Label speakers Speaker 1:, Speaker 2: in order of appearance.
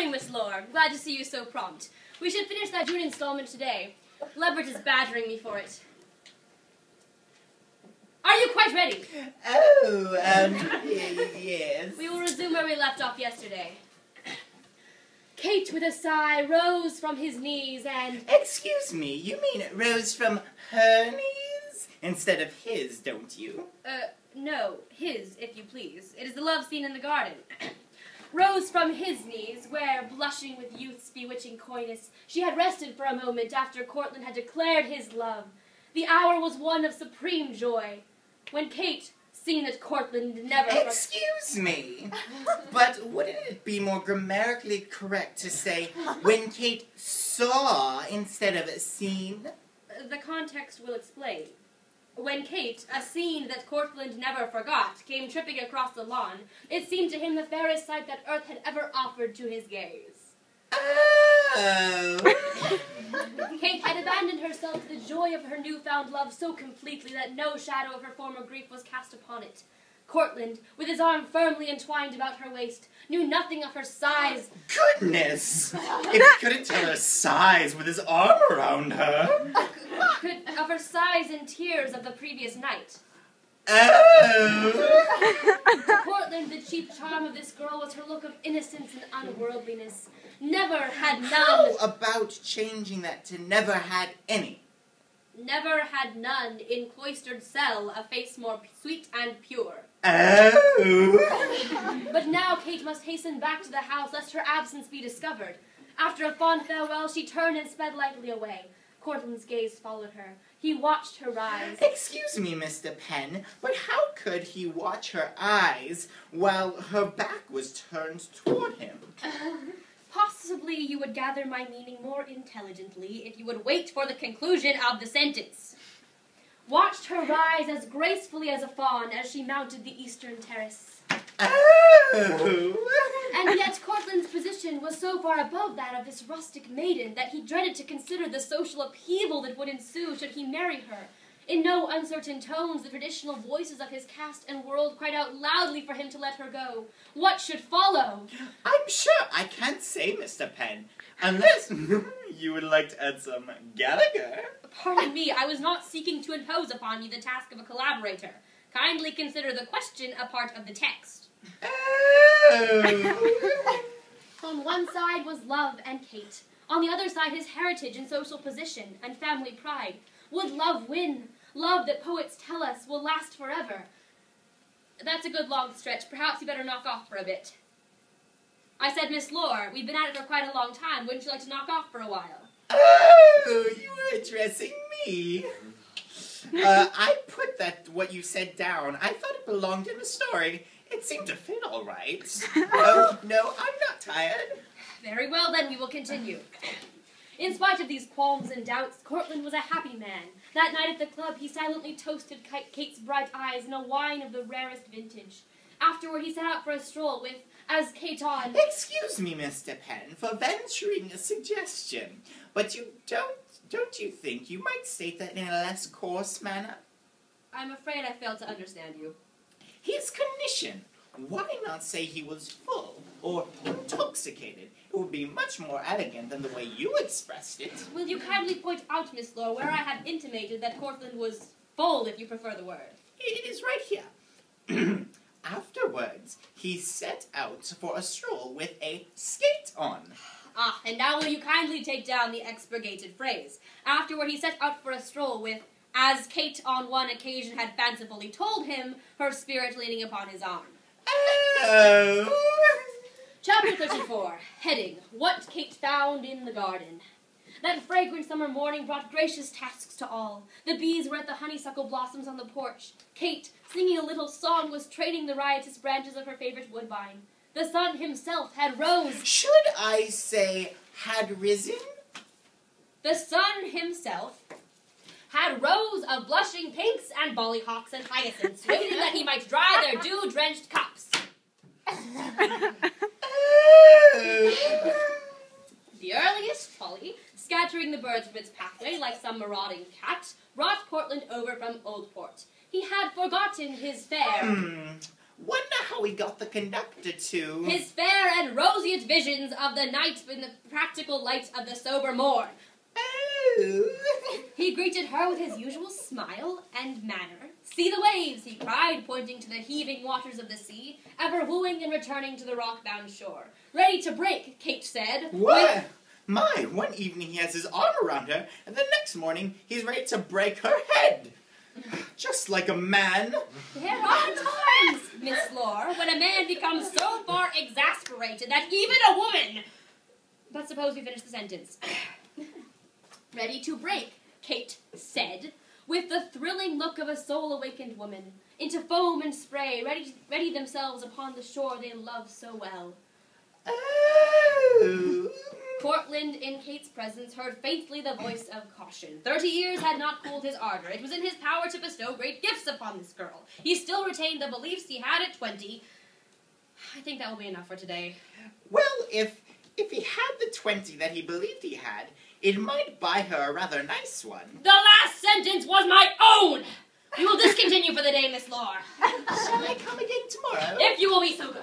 Speaker 1: morning, Miss Lore. Glad to see you so prompt. We should finish that June installment today. Lebert is badgering me for it. Are you quite ready?
Speaker 2: Oh, yes.
Speaker 1: We will resume where we left off yesterday. Kate, with a sigh, rose from his knees and...
Speaker 2: Excuse me, you mean rose from her knees instead of his, don't you?
Speaker 1: No, his, if you please. It is the love scene in the garden. Rose from his knees, where, blushing with youth's bewitching coyness, she had rested for a moment after Cortland had declared his love. The hour was one of supreme joy, when Kate, seeing that Cortland never...
Speaker 2: Excuse me, but wouldn't it be more grammatically correct to say, when Kate saw instead of seen?
Speaker 1: The context will explain. When Kate, a scene that Cortland never forgot, came tripping across the lawn, it seemed to him the fairest sight that earth had ever offered to his gaze.
Speaker 2: Oh.
Speaker 1: Kate had abandoned herself to the joy of her newfound love so completely that no shadow of her former grief was cast upon it. Cortland, with his arm firmly entwined about her waist, knew nothing of her sighs.
Speaker 2: Goodness! If he couldn't tell her sighs with his arm around her.
Speaker 1: Of her sighs and tears of the previous night.
Speaker 2: Oh!
Speaker 1: To Cortland, the chief charm of this girl was her look of innocence and unworldliness. Never had none.
Speaker 2: How about changing that to never had any?
Speaker 1: Never had none in cloistered cell a face more sweet and pure.
Speaker 2: Oh!
Speaker 1: But now Kate must hasten back to the house lest her absence be discovered. After a fond farewell, she turned and sped lightly away. Cortland's gaze followed her. He watched her rise.
Speaker 2: Excuse me, Mr. Penn, but how could he watch her eyes while her back was turned toward him?
Speaker 1: Possibly you would gather my meaning more intelligently if you would wait for the conclusion of the sentence. Watched her rise as gracefully as a fawn as she mounted the eastern terrace.
Speaker 2: Oh!
Speaker 1: And yet Cortland's position was so far above that of this rustic maiden that he dreaded to consider the social upheaval that would ensue should he marry her. In no uncertain tones, the traditional voices of his caste and world cried out loudly for him to let her go. What should follow?
Speaker 2: I'm sure I can't say, Mr. Penn, unless you would like to add some Gallagher.
Speaker 1: Pardon me, I was not seeking to impose upon you the task of a collaborator. Kindly consider the question a part of the text.
Speaker 2: Oh!
Speaker 1: On one side was love and Kate. On the other side his heritage and social position and family pride. Would love win? Love that poets tell us will last forever. That's a good long stretch. Perhaps you better knock off for a bit. I said, Miss Lore, we've been at it for quite a long time. Wouldn't you like to knock off for a while?
Speaker 2: Oh, you were addressing me. I put what you said down. I thought it belonged in the story. It seemed to fit all right. Oh, no, I'm not tired.
Speaker 1: Very well, then, we will continue. In spite of these qualms and doubts, Cortland was a happy man. That night at the club, he silently toasted Kate's bright eyes in a wine of the rarest vintage. Afterward, he set out for a stroll with, as Kate on...
Speaker 2: Excuse me, Mr. Penn, for venturing a suggestion, but you don't you think you might state that in a less coarse manner?
Speaker 1: I'm afraid I failed to understand you.
Speaker 2: His condition. Why not say he was full or intoxicated? It would be much more elegant than the way you expressed it.
Speaker 1: Will you kindly point out, Miss Lore, where I had intimated that Cortland was full, if you prefer the word?
Speaker 2: It is right here. Afterwards, he set out for a stroll with a skate on.
Speaker 1: Ah, and now will you kindly take down the expurgated phrase. Afterward, he set out for a stroll with, as Kate on one occasion had fancifully told him, her spirit leaning upon his arm.
Speaker 2: Oh!
Speaker 1: Chapter 34, heading, What Kate Found in the Garden. That fragrant summer morning brought gracious tasks to all. The bees were at the honeysuckle blossoms on the porch. Kate, singing a little song, was training the riotous branches of her favorite woodbine. The sun himself had rose.
Speaker 2: Should I say had risen?
Speaker 1: The sun himself had rows of blushing pinks and bollyhocks and hyacinths, waiting that he might dry their dew-drenched cups. The earliest Polly, scattering the birds from its pathway like some marauding cat, brought Cortland over from Oldport. He had forgotten his fare.
Speaker 2: Wonder how he got the conductor to...
Speaker 1: His fair and roseate visions of the night in the practical light of the sober morn.
Speaker 2: Oh.
Speaker 1: He greeted her with his usual smile and manner. See the waves, he cried, pointing to the heaving waters of the sea, ever wooing and returning to the rock-bound shore. Ready to break, Kate said.
Speaker 2: What? My, one evening he has his arm around her, and the next morning he's ready to break her head. Just like a man.
Speaker 1: There are times, Miss Lore, when a man becomes so far exasperated that even a woman... But suppose we finish the sentence. Ready to break, Kate said, with the thrilling look of a soul-awakened woman, into foam and spray, ready themselves upon the shore they love so well.
Speaker 2: Oh.
Speaker 1: Cortland, in Kate's presence, heard faintly the voice of caution. 30 years had not cooled his ardor. It was in his power to bestow great gifts upon this girl. He still retained the beliefs he had at 20. I think that will be enough for today.
Speaker 2: Well, if he had the 20 that he believed he had, it might buy her a rather nice one.
Speaker 1: The last sentence was my own! We will discontinue for the day, Miss Lore.
Speaker 2: Shall I come again tomorrow?
Speaker 1: If you will be so good.